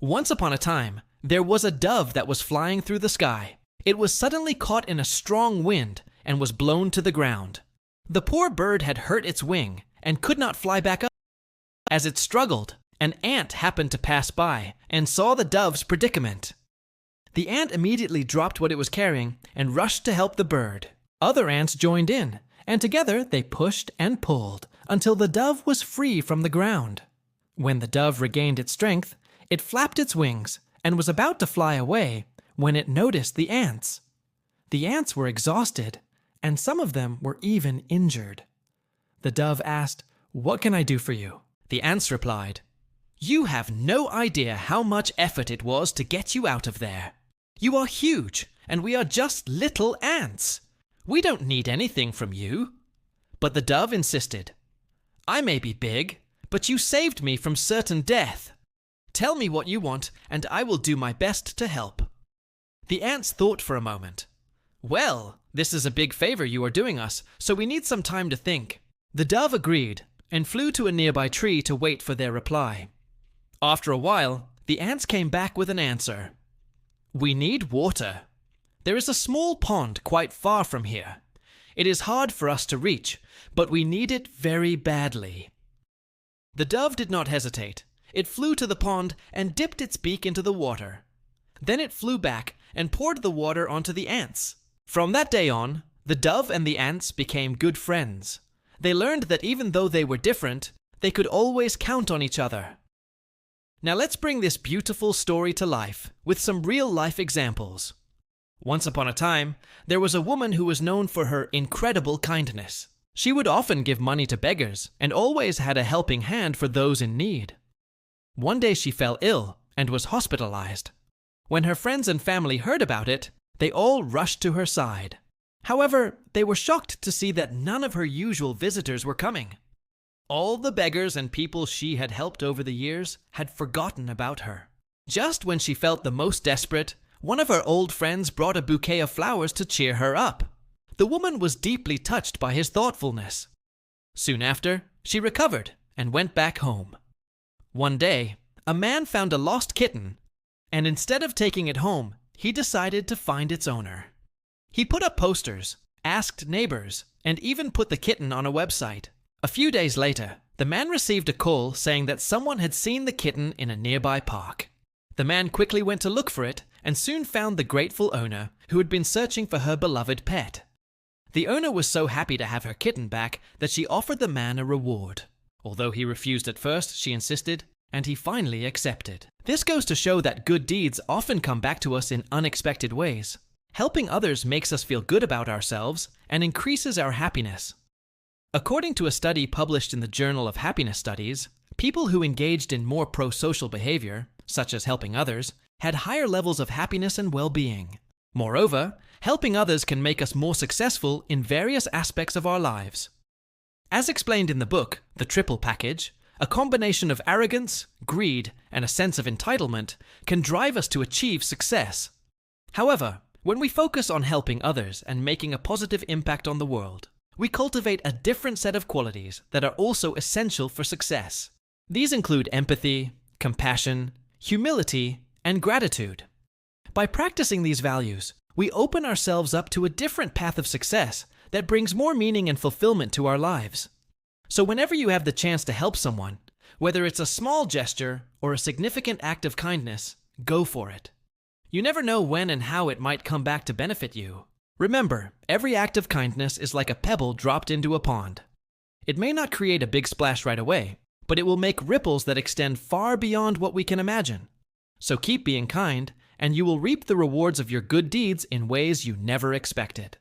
Once upon a time, there was a dove that was flying through the sky. It was suddenly caught in a strong wind and was blown to the ground. The poor bird had hurt its wing and could not fly back up. As it struggled, an ant happened to pass by and saw the dove's predicament. The ant immediately dropped what it was carrying and rushed to help the bird. Other ants joined in, and together they pushed and pulled until the dove was free from the ground. When the dove regained its strength, it flapped its wings and was about to fly away when it noticed the ants. The ants were exhausted, and some of them were even injured. The dove asked, "What can I do for you?" The ants replied, "You have no idea how much effort it was to get you out of there. You are huge, and we are just little ants. We don't need anything from you." But the dove insisted, "I may be big, but you saved me from certain death. Tell me what you want, and I will do my best to help." The ants thought for a moment. "Well, this is a big favor you are doing us, so we need some time to think." The dove agreed and flew to a nearby tree to wait for their reply. After a while, the ants came back with an answer. "We need water. There is a small pond quite far from here. It is hard for us to reach, but we need it very badly." The dove did not hesitate. It flew to the pond and dipped its beak into the water. Then it flew back and poured the water onto the ants. From that day on, the dove and the ants became good friends. They learned that even though they were different, they could always count on each other. Now let's bring this beautiful story to life with some real-life examples. Once upon a time, there was a woman who was known for her incredible kindness. She would often give money to beggars and always had a helping hand for those in need. One day she fell ill and was hospitalized. When her friends and family heard about it, they all rushed to her side. However, they were shocked to see that none of her usual visitors were coming. All the beggars and people she had helped over the years had forgotten about her. Just when she felt the most desperate, one of her old friends brought a bouquet of flowers to cheer her up. The woman was deeply touched by his thoughtfulness. Soon after, she recovered and went back home. One day, a man found a lost kitten, and instead of taking it home, he decided to find its owner. He put up posters, asked neighbors, and even put the kitten on a website. A few days later, the man received a call saying that someone had seen the kitten in a nearby park. The man quickly went to look for it and soon found the grateful owner who had been searching for her beloved pet. The owner was so happy to have her kitten back that she offered the man a reward. Although he refused at first, she insisted, and he finally accepted. This goes to show that good deeds often come back to us in unexpected ways. Helping others makes us feel good about ourselves and increases our happiness. According to a study published in the Journal of Happiness Studies, people who engaged in more pro-social behavior, such as helping others, had higher levels of happiness and well-being. Moreover, helping others can make us more successful in various aspects of our lives. As explained in the book, The Triple Package, a combination of arrogance, greed, and a sense of entitlement can drive us to achieve success. However, when we focus on helping others and making a positive impact on the world, we cultivate a different set of qualities that are also essential for success. These include empathy, compassion, humility, and gratitude. By practicing these values, we open ourselves up to a different path of success that brings more meaning and fulfillment to our lives. So whenever you have the chance to help someone, whether it's a small gesture or a significant act of kindness, go for it. You never know when and how it might come back to benefit you. Remember, every act of kindness is like a pebble dropped into a pond. It may not create a big splash right away, but it will make ripples that extend far beyond what we can imagine. So keep being kind, and you will reap the rewards of your good deeds in ways you never expected.